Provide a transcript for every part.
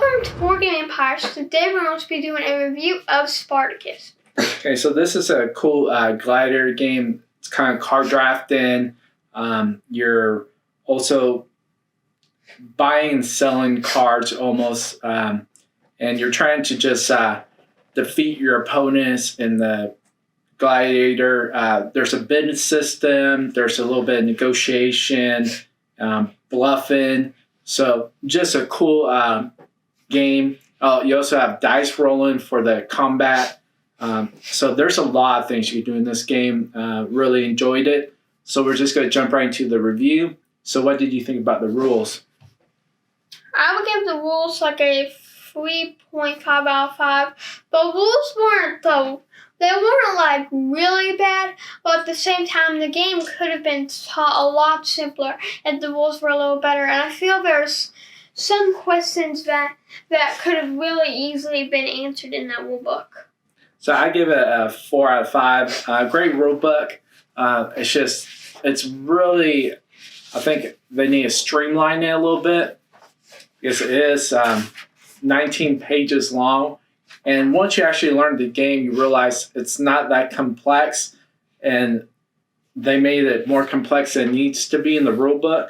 Welcome to Board Game Empires. Today we're going to be doing a review of Spartacus. Okay, so this is a cool Gladiator game. It's kind of card drafting. You're also buying and selling cards almost, and you're trying to just defeat your opponents in the Gladiator. There's a bidding system. There's a little bit of negotiation, bluffing. So just a cool game. You also have dice rolling for the combat. So there's a lot of things you can do in this game. Really enjoyed it. So we're just going to jump right into the review. So what did you think about the rules? I would give the rules like a 3.5 out of 5. The rules weren't like really bad, but at the same time the game could have been taught a lot simpler if the rules were a little better. And I feel there's some questions that could have really easily been answered in that rule book. So I give it a 4 out of 5. Great rule book. It's really, I think they need to streamline it a little bit because it is 19 pages long. And once you actually learn the game, you realize it's not that complex, and they made it more complex than it needs to be in the rule book.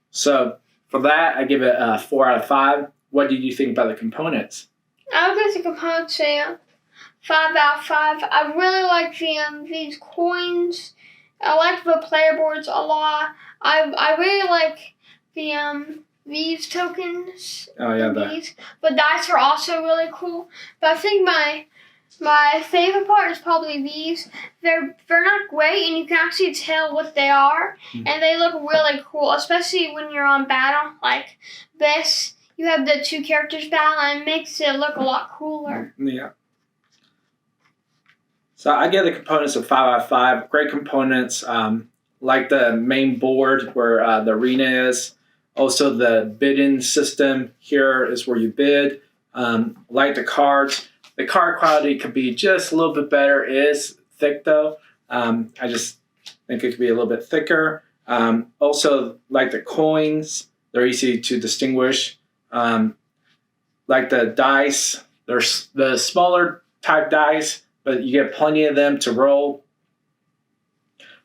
So for that, I give it a 4 out of 5. What did you think about the components? I would give the components a 5 out of 5. I really like these coins. I like the player boards a lot. I really like these tokens. Oh yeah, The dice are also really cool. But I think my favorite part is probably these. They're not great, and you can actually tell what they are, and they look really cool, especially when you're on battle like this. You have the two characters battle, and it makes it look a lot cooler. Yeah. So I give the components a 5 out of 5. Great components, like the main board where the arena is. Also the bidding system here is where you bid. Like the cards. The card quality could be just a little bit better. It is thick though. I just think it could be a little bit thicker. Also like the coins, they're easy to distinguish. Like the dice, there's the smaller type dice, but you get plenty of them to roll.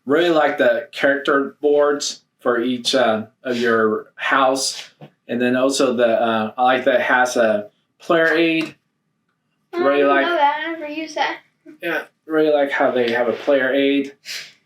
Really like the character boards for each of your house. And then also I like that it has a player aid. Really I know that. I never use that. Yeah, really like how they have a player aid.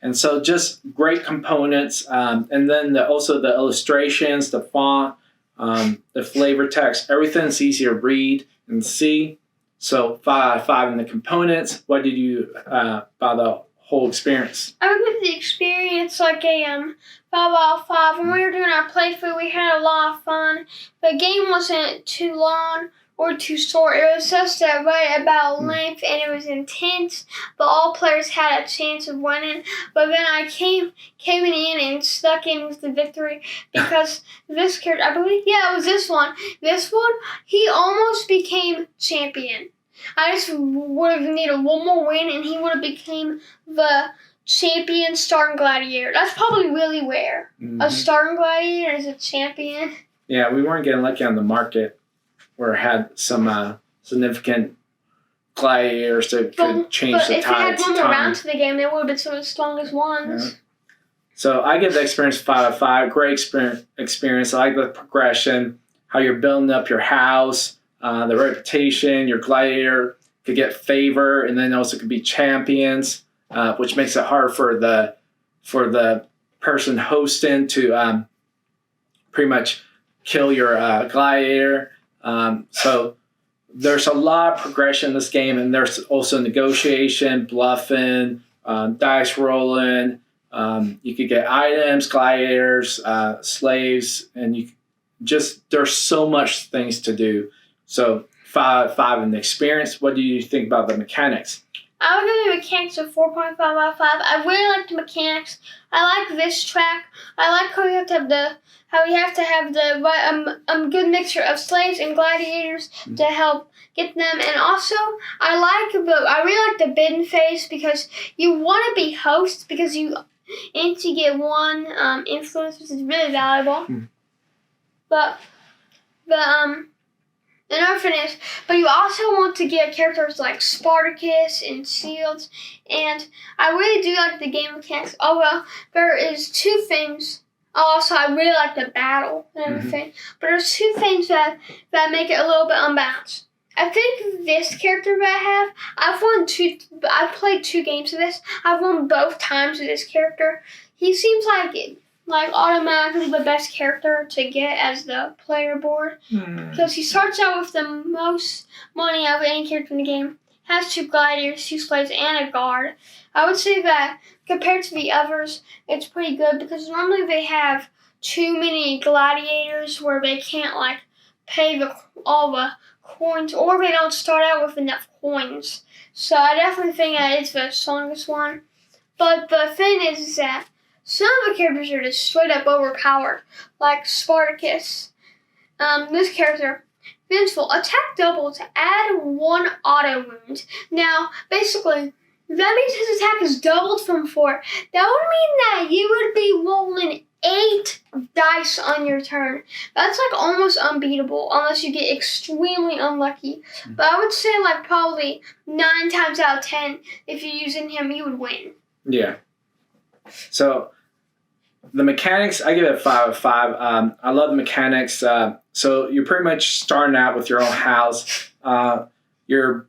And so just great components. And then also the illustrations, the font, the flavor text, everything's easy to read and see. So 5 out of 5 in the components. What did you about the whole experience? I would give the experience like a 5 out of 5. When we were doing our playthrough, we had a lot of fun. The game wasn't too long or too short. It was just right about length, and it was intense. But all players had a chance of winning. But then I came in and stuck in with the victory because this character, I believe, yeah, it was this one. This one, he almost became champion. I just would have needed one more win, and he would have became the champion starting gladiator. That's probably really rare. A starting gladiator is a champion. Yeah, we weren't getting lucky on the market where it had some significant gladiators that could change the tide. But if you had one more round to the game, they would have been some of the strongest ones. Yeah. So I give the experience 5 out of 5. Great experience. I like the progression, how you're building up your house, the reputation. Your gladiator could get favor, and then also could be champions, which makes it hard for the person hosting to pretty much kill your gladiator. So there's a lot of progression in this game, and there's also negotiation, bluffing, dice rolling. You could get items, gladiators, slaves, and there's so much things to do. So 5 out of 5 in the experience. What do you think about the mechanics? I would give the mechanics a 4.5 out of 5. I really like the mechanics. I like this track. I like how you have to have the good mixture of slaves and gladiators to help get them. And also, I really like the bidding phase because you want to be host because you need to get one influence, which is really valuable. But But you also want to get characters like Spartacus and Shields, and I really do like the game mechanics. Oh well, there is two things. Also, I really like the battle and everything, but there's two things that make it a little bit unbalanced. I think this character that I have, I've played 2 games of this. I've won both times with this character. He seems like automatically the best character to get as the player board. Because he starts out with the most money of any character in the game. Has 2 gladiators, 2 slaves, and a guard. I would say that compared to the others, it's pretty good because normally they have too many gladiators where they can't pay all the coins, or they don't start out with enough coins. So I definitely think that it's the strongest one. But the thing is that some of the characters are just straight up overpowered, like Spartacus. This character, Vengeful, attack double to add 1 auto wound. Now, basically, that means his attack is doubled from 4. That would mean that you would be rolling 8 dice on your turn. That's almost unbeatable unless you get extremely unlucky. But I would say probably 9 times out of 10, if you're using him, you would win. Yeah. So the mechanics, I give it a 5 out of 5. I love the mechanics. So you're pretty much starting out with your own house. You're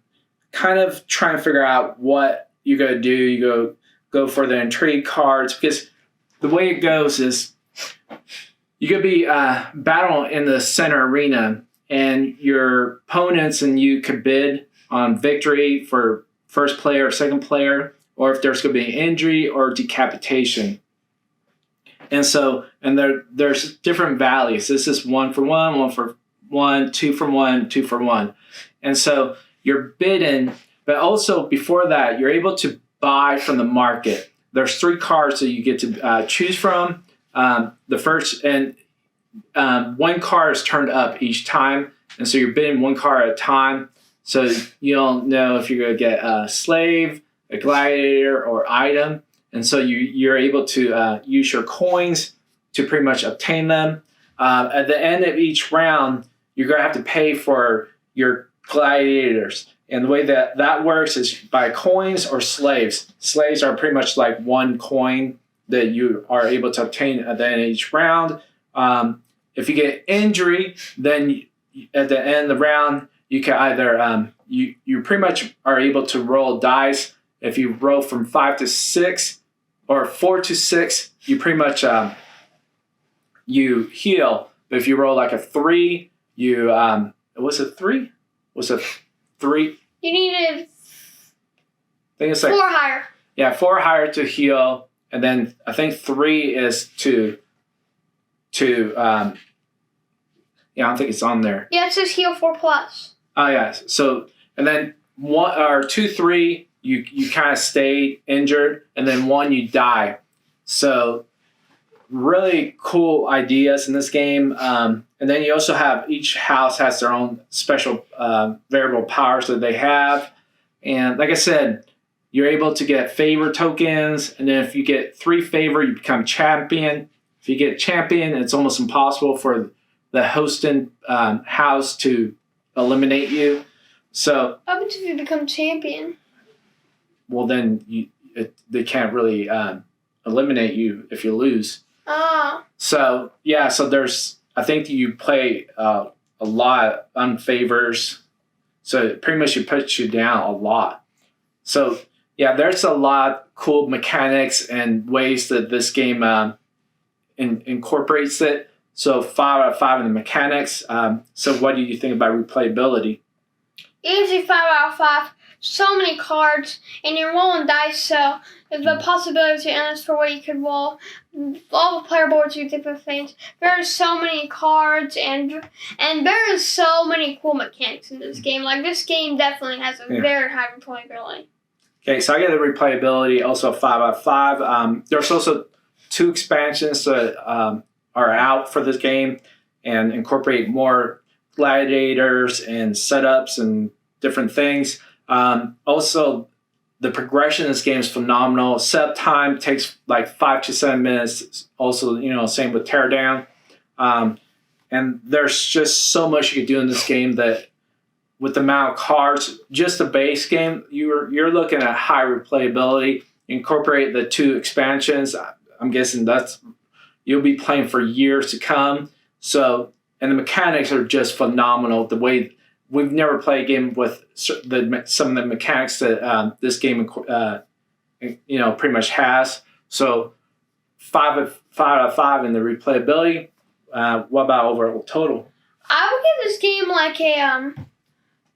kind of trying to figure out what you go do. You go for the intrigue cards, because the way it goes is you could be battling in the center arena, and your opponents and you could bid on victory for first player or second player, or if there's going to be an injury or decapitation. And there's different values. This is 1 for 1, 1 for 1, 2 for 1, 2 for 1. And so you're bidding, but also before that, you're able to buy from the market. There's 3 cards that you get to choose from. The first, and 1 card is turned up each time. And so you're bidding 1 card at a time. So you don't know if you're going to get a slave, a gladiator, or item. And so you're able to use your coins to pretty much obtain them. At the end of each round, you're going to have to pay for your gladiators. And the way that works is by coins or slaves. Slaves are pretty much like 1 coin that you are able to obtain at the end of each round. If you get injury, then at the end of the round, you can either you pretty much are able to roll dice. If you roll from 5 to 6 or 4 to 6, you pretty much you heal. But if you roll a 3, you was it 3? Was it 3? You needed I think it's 4 higher. Yeah, 4 higher to heal, and then I think 3 is to I don't think it's on there. Yeah, it says heal 4 plus. Oh yeah. So and then 1 or 2, 3. You kind of stay injured, and then 1 you die. So really cool ideas in this game. And then you also have each house has their own special variable powers that they have. And like I said, you're able to get favor tokens, and then if you get 3 favor, you become champion. If you get champion, it's almost impossible for the hosting house to eliminate you. So What happens if you become champion? Well, then they can't really eliminate you if you lose. So yeah, so I think you play a lot on favors, so pretty much it puts you down a lot. So yeah, there's a lot of cool mechanics and ways that this game incorporates it. So 5 out of 5 in the mechanics. So what do you think about replayability? Easy 5 out of 5. So many cards, and you're rolling dice, so there's the possibility endless for what you could roll. All the player boards do different things. There's so many cards, and there is so many cool mechanics in this game. This game definitely has a very high replayability. Okay, so I get the replayability, also 5 out of 5. There's also 2 expansions that are out for this game and incorporate more gladiators and setups and different things. Also, the progression in this game is phenomenal. Setup time takes 5 to 7 minutes. Also, same with teardown. And there's just so much you could do in this game that with the amount of cards, just the base game, you're looking at high replayability. Incorporate the 2 expansions. I'm guessing you'll be playing for years to come. So, and the mechanics are just phenomenal. The way we've never played a game with some of the mechanics that this game, pretty much has. So, 5 out of 5 in the replayability. What about overall total? I would give this game like a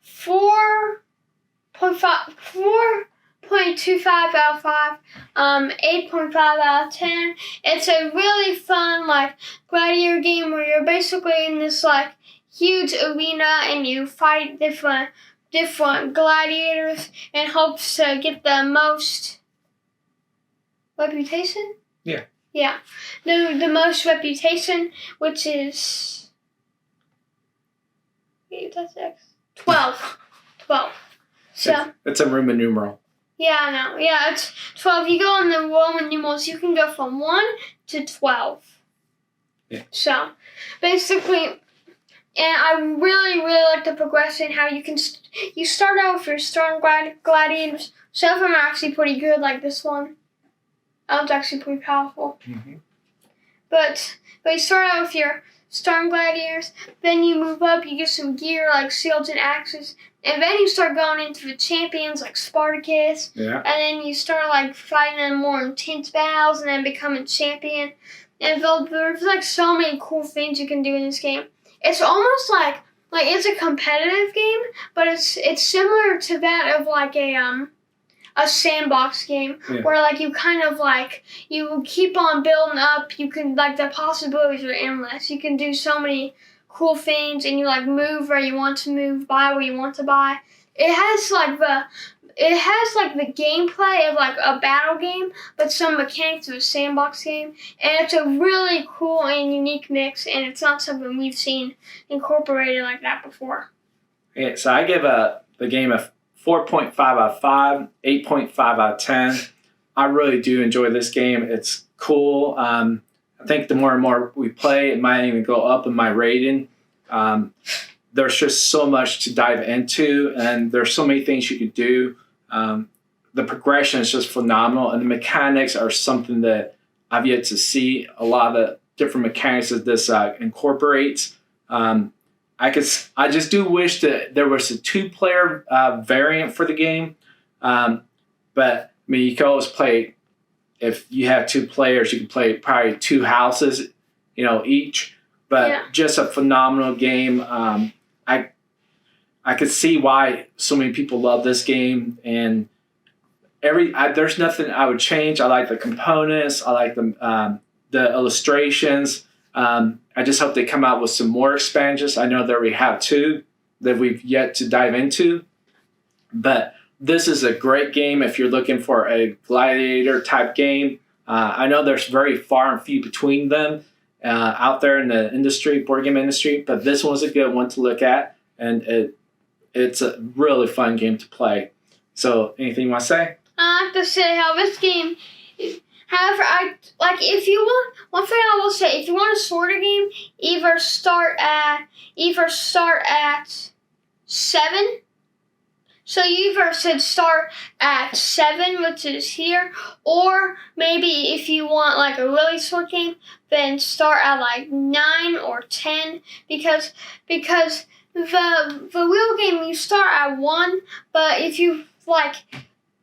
4.25 out of 5, 8.5 out of 10. It's a really fun like gladiator game where you're basically in this like huge arena and you fight different gladiators in hopes to get the most reputation. Yeah. Yeah, the most reputation, which is 12. 12. So it's a Roman numeral. Yeah, I know. Yeah, it's 12. You go on the Roman numerals, you can go from 1 to 12. Yeah. So basically, and I really, really like the progression. How you start out with your strong gladiators. Some of them are actually pretty good, like this one. That one's actually pretty powerful. Mm-hmm. But you start out with your strong gladiators, then you move up, you get some gear like shields and axes, and then you start going into the champions like Spartacus. Yeah. And then you start like fighting in more intense battles and then becoming champion. And there's like so many cool things you can do in this game. It's almost like it's a competitive game, but it's similar to that of like a sandbox game where like you kind of like you keep on building up. You can like the possibilities are endless. You can do so many cool things and you like move where you want to move, buy where you want to buy. It has like the gameplay of like a battle game, but some mechanics of a sandbox game, and it's a really cool and unique mix, and it's not something we've seen incorporated like that before. Yeah, so I give the game a 4.5 out of 5, 8.5 out of 10. I really do enjoy this game. It's cool. I think the more and more we play, it might even go up in my rating. There's just so much to dive into, and there's so many things you could do. The progression is just phenomenal, and the mechanics are something that I've yet to see. A lot of the different mechanics that this incorporates. I just do wish that there was a 2-player variant for the game. But I mean, you can always play. If you have 2 players, you can play probably 2 houses, each. But just a phenomenal game. I could see why so many people love this game, and there's nothing I would change. I like the components. I like the illustrations. I just hope they come out with some more expansions. I know that we have 2 that we've yet to dive into, but this is a great game if you're looking for a gladiator type game. I know there's very far and few between them out there in the board game industry, but this one's a good one to look at, and it's a really fun game to play. So, anything you want to say? I have to say how this game. However, if you want, one thing I will say, if you want a shorter game, either start at 7. So you either should start at 7, which is here, or maybe if you want like a really short game, then start at like 9 or 10, because the real game you start at 1, but if you like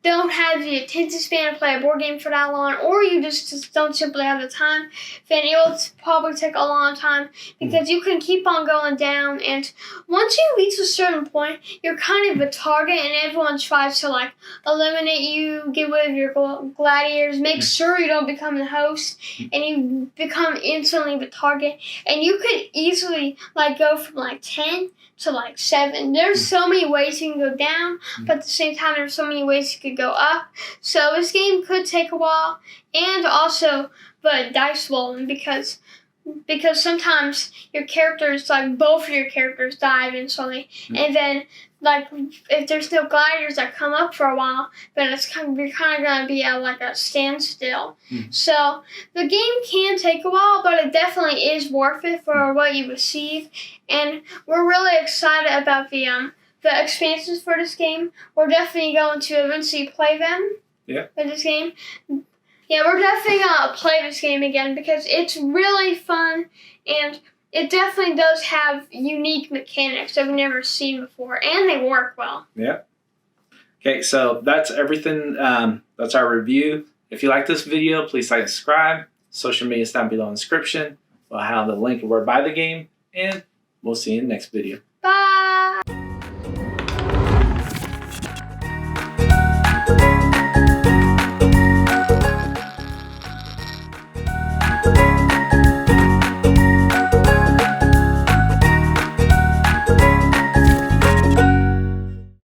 don't have the attention span to play a board game for that long, or you just don't simply have the time, then it will probably take a long time, because you can keep on going down, and once you reach a certain point, you're kind of a target, and everyone tries to like eliminate you, get rid of your gladiators, make sure you don't become the host, and you become instantly the target, and you could easily like go from like 10 to like 7. There's so many ways you can go down, but at the same time there's so many ways you could go up. So this game could take a while, and also the dice rolling, because because sometimes your characters, like both of your characters, die eventually, and then like if there's no gladiators that come up for a while, then you're kind of gonna be at like a standstill. So the game can take a while, but it definitely is worth it for what you receive, and we're really excited about the expansions for this game. We're definitely going to eventually play them. Yeah. For this game. Yeah, we're definitely going to play this game again because it's really fun and it definitely does have unique mechanics that we've never seen before, and they work well. Yeah. Okay, so that's everything. That's our review. If you like this video, please like and subscribe. Social media is down below in the description. We'll have the link where to buy the game, and we'll see you in the next video. Bye!